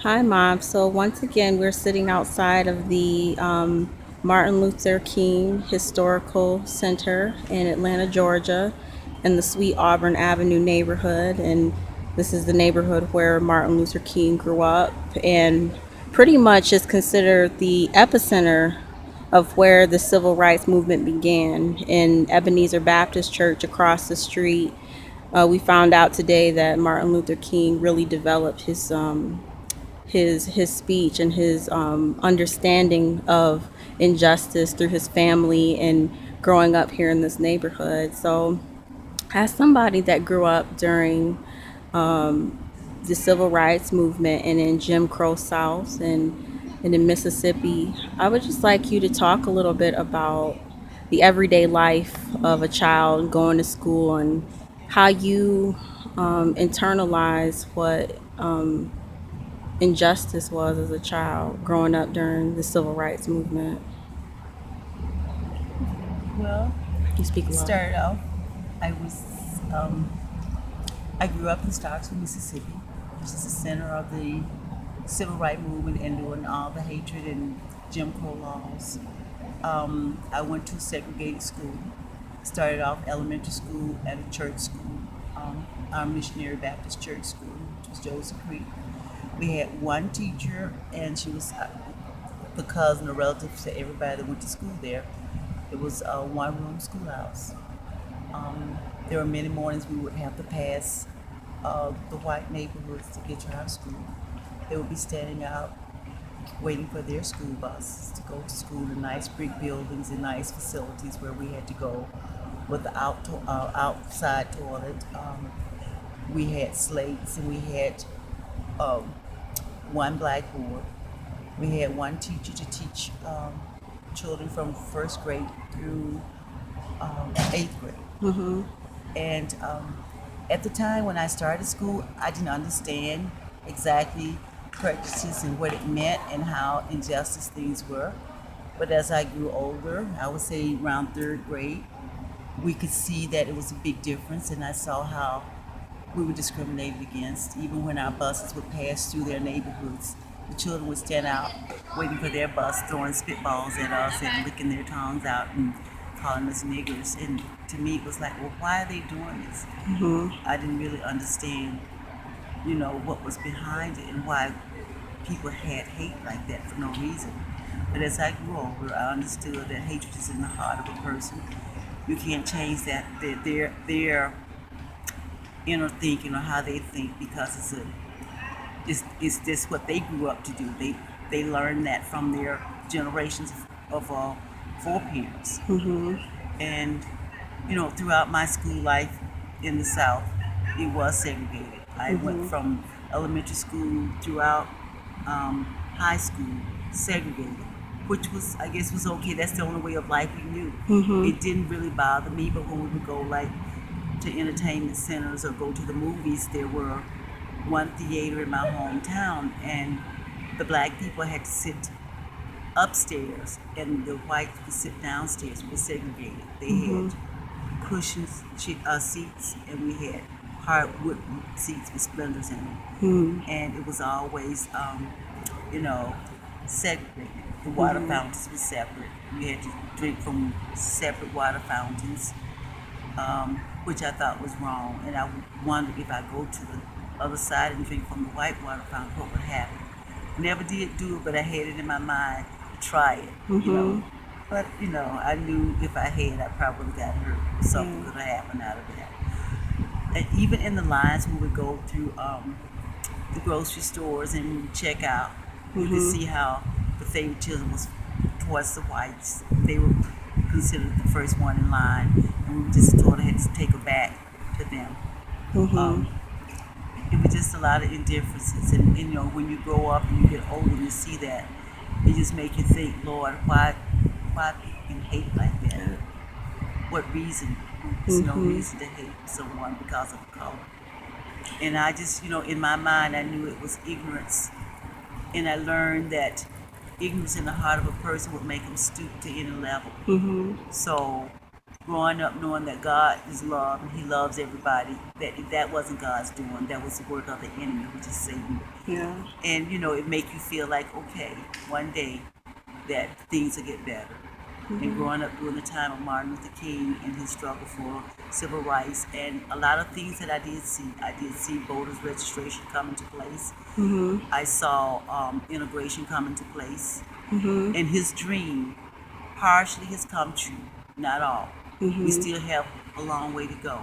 Hi, Mom. So, once again, we're sitting outside of the Martin Luther King Historical Center in Atlanta, Georgia, in the sweet Auburn Avenue neighborhood. And this is the neighborhood where Martin Luther King grew up and pretty much is considered the epicenter of where the civil rights movement began in Ebenezer Baptist Church across the street. We found out today that Martin Luther King really developed his speech and his understanding of injustice through his family and growing up here in this neighborhood. So, as somebody that grew up during the civil rights movement and in Jim Crow South and in Mississippi, I would just like you to talk a little bit about the everyday life of a child going to school and how you internalize what injustice was as a child growing up during the civil rights movement. Well, You speak low. started off, I was, um, I grew up in Stockton, Mississippi, which is the center of the civil rights movement and doing all the hatred and Jim Crow laws. I went to segregated school. Started off elementary school at a church school, our missionary Baptist church school, which was Joseph Creek. We had one teacher, and she was the cousin or relative to everybody that went to school there. It was a one-room schoolhouse. There were many mornings we would have to pass the white neighborhoods to get to our school. They would be standing out waiting for their school buses to go to school in nice brick buildings and nice facilities where we had to go with the outside toilet. We had slates and we had um, one blackboard. We had one teacher to teach children from first grade through eighth grade. Mm-hmm. And at the time when I started school, I didn't understand exactly prejudices and what it meant and how injustice things were. But as I grew older, I would say around third grade, we could see that it was a big difference, and I saw how we were discriminated against. Even when our buses would pass through their neighborhoods, the children would stand out waiting for their bus, throwing spitballs at us and licking their tongues out and calling us niggers. And to me, it was like, well, why are they doing this? Mm-hmm. I didn't really understand, you know, what was behind it and why people had hate like that for no reason. But as I grew older, I understood that hatred is in the heart of a person. You can't change that their inner thinking or how they think because it's just what they grew up to do. They learned that from their generations of foreparents. Mm-hmm. And you know, throughout my school life in the South, it was segregated. I went Mm-hmm. from elementary school throughout high school segregated, which was, I guess, was okay. That's the only way of life we knew. Mm-hmm. It didn't really bother me, but when we would go like to entertainment centers or go to the movies, there were one theater in my hometown, and the black people had to sit upstairs, and the whites would sit downstairs. We were segregated. They Mm-hmm. had cushions, seats, and we had hardwood seats with splinters in them. Mm-hmm. And it was always, you know, segregated. The water Mm-hmm. fountains were separate. We had to drink from separate water fountains, which I thought was wrong. And I wondered if I go to the other side and drink from the white water fountain, what would happen? Never did do it, but I had it in my mind to try it, you know. Mm-hmm. But, you know, I knew if I had, I probably would have got hurt. Something Yeah. could have happened out of that. And even in the lines when we go through the grocery stores and we would check out, you could Mm-hmm. see how the favoritism was towards the whites. They were considered the first one in line, and we just sort of had to take a back to them. Mm-hmm. Um, it was just a lot of indifferences, and you know, when you grow up and you get older, and you see that, it just make you think, Lord, why people can hate like that? What reason? There's no Mm-hmm. reason to hate someone because of color. And I just, you know, in my mind, I knew it was ignorance. And I learned that ignorance in the heart of a person would make them stoop to any level. Mm-hmm. So growing up knowing that God is love and He loves everybody, that wasn't God's doing. That was the work of the enemy, which is Satan. Yeah. And it make you feel like, okay, one day that things will get better. And growing up during the time of Martin Luther King and his struggle for civil rights, and a lot of things that I did see voters registration come into place. I saw integration come into place, and his dream partially has come true, not all. We still have a long way to go,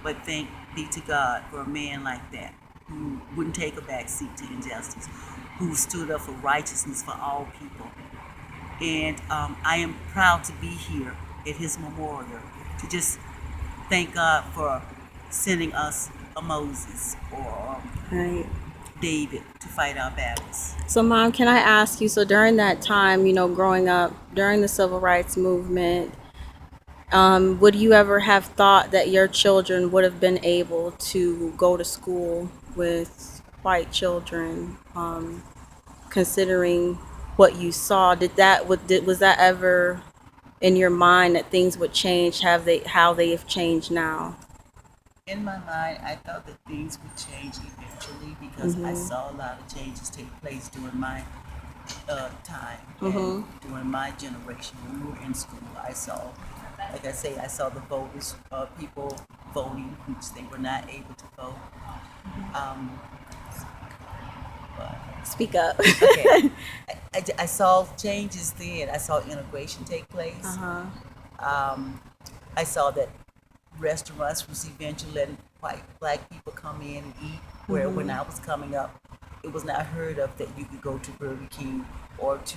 but thank be to God for a man like that who wouldn't take a back seat to injustice, who stood up for righteousness for all people. And I am proud to be here at his memorial to just thank God for sending us a Moses or Right. David to fight our battles. So, Mom, can I ask you? So, during that time, growing up during the civil rights movement, would you ever have thought that your children would have been able to go to school with white children, considering what you saw? Was that ever in your mind that things would change? How they have changed now? In my mind, I thought that things would change eventually because I saw a lot of changes take place during my time and during my generation when we were in school. I saw, like I say, I saw the voters, people voting, which they were not able to vote. Um, but Speak up. okay, I saw changes then. I saw integration take place. Uh-huh. Um, I saw that restaurants was eventually letting black people come in and eat. Where when I was coming up, it was not heard of that you could go to Burger King or to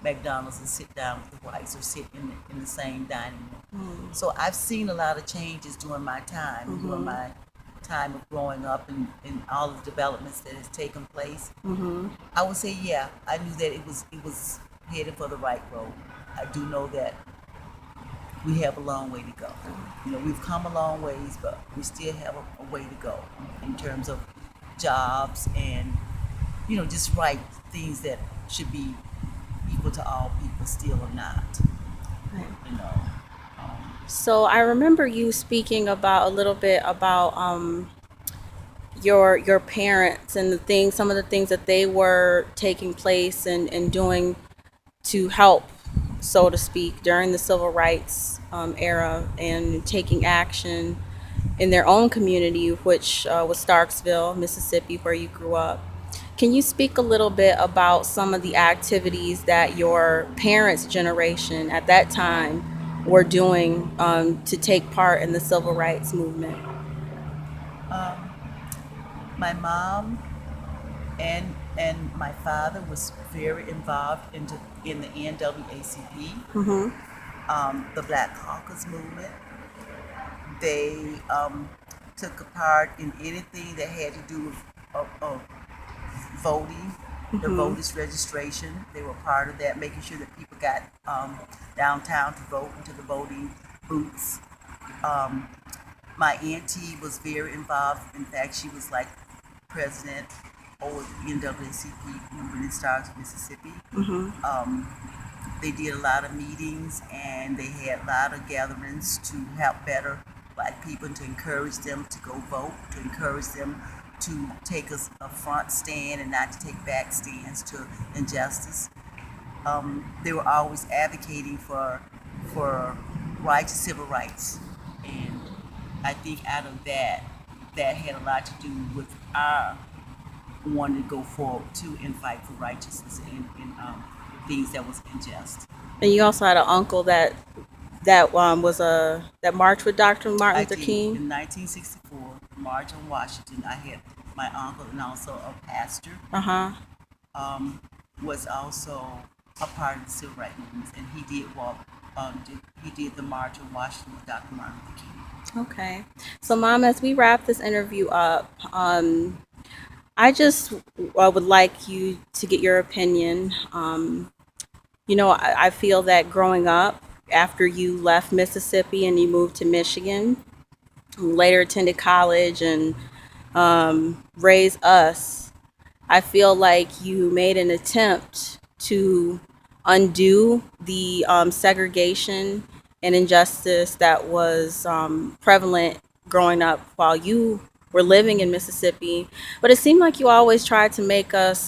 McDonald's and sit down with the whites or sit in the same dining room. So I've seen a lot of changes during my time, during my time of growing up and all the developments that has taken place. I would say, yeah, I knew that it was headed for the right road. I do know that we have a long way to go. We've come a long ways, but we still have a way to go in terms of jobs and, just right things that should be equal to all people still are not. Right. You know. So I remember you speaking about a little bit about your parents and some of the things that they were taking place and doing to help, so to speak, during the civil rights era and taking action in their own community, which was Starksville, Mississippi, where you grew up. Can you speak a little bit about some of the activities that your parents' generation at that time were doing to take part in the civil rights movement? Um, my mom and my father was very involved in the NAACP, the Black Caucus movement. They took a part in anything that had to do with voting, the voters registration. They were part of that, making sure that people got downtown to vote into the voting booths. My auntie was very involved. In fact, she was like president over the NAACP movement in Starksville, Mississippi. They did a lot of meetings and they had a lot of gatherings to help better black people and to encourage them to go vote, to encourage them to take a front stand and not to take back stands to injustice. They were always advocating for rights, civil rights, and I think out of that had a lot to do with our wanting to go forward too and fight for righteousness and things that was unjust. And you also had an uncle that marched with Dr. Martin I Luther did. King. In 1964, March on Washington, I had my uncle and also a pastor Uh-huh. was also a part of the civil rights movement, and he did walk. He did the March on Washington with Dr. Martin Luther King. Okay. So, Mom, as we wrap this interview up, I just would like you to get your opinion. I feel that growing up, after you left Mississippi and you moved to Michigan, you later attended college and raised us, I feel like you made an attempt to undo the segregation and injustice that was prevalent growing up while you were living in Mississippi. But it seemed like you always tried to make us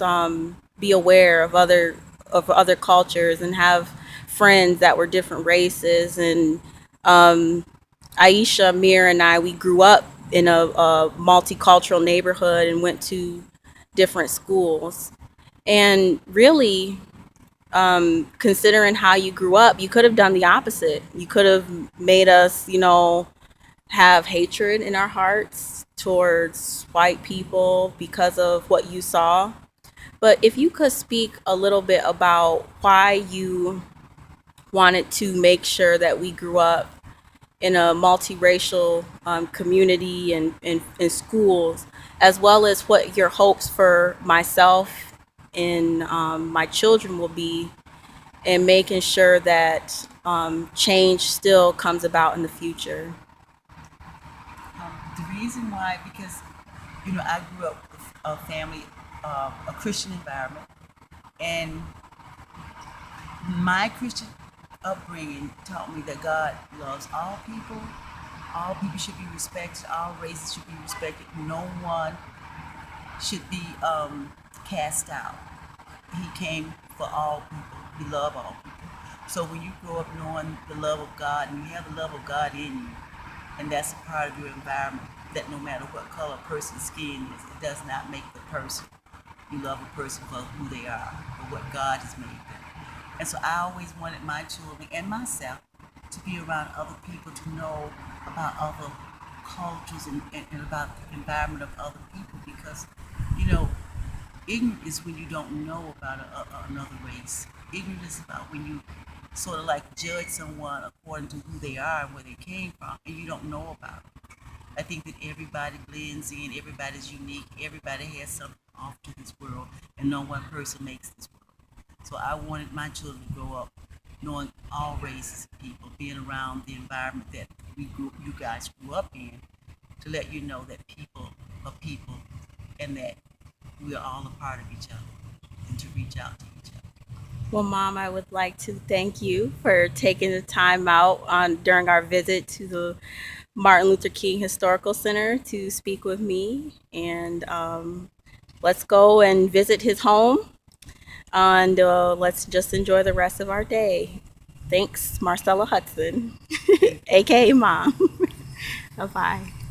be aware of other cultures and have friends that were different races. And Aisha, Mir, and I, we grew up in a multicultural neighborhood and went to different schools. And really, considering how you grew up, you could have done the opposite. You could have made us, have hatred in our hearts towards white people because of what you saw. But if you could speak a little bit about why you wanted to make sure that we grew up in a multiracial community and in schools, as well as what your hopes for myself and my children will be, and making sure that change still comes about in the future. The reason why, because I grew up with a family, a Christian environment, and my Christian upbringing taught me that God loves all people. All people should be respected. All races should be respected. No one should be cast out. He came for all people. He loved all people. So when you grow up knowing the love of God and you have the love of God in you, and that's a part of your environment, that no matter what color a person's skin is, it does not make the person. You love a person for who they are, for what God has made them. And so I always wanted my children and myself to be around other people, to know about other cultures and about the environment of other people, because, you know, ignorant is when you don't know about another race. Ignorant is about when you sort of like judge someone according to who they are and where they came from, and you don't know about them. I think that everybody blends in, everybody's unique, everybody has something off to this world, and no one person makes this world. So I wanted my children to grow up knowing all races of people, being around the environment that you guys grew up in, to let you know that people are people, and that we are all a part of each other, and to reach out to each other. Well, Mom, I would like to thank you for taking the time out during our visit to the Martin Luther King Historical Center to speak with me. And let's go and visit his home, and let's just enjoy the rest of our day. Thanks, Marcella Hudson, aka Mom. Bye bye.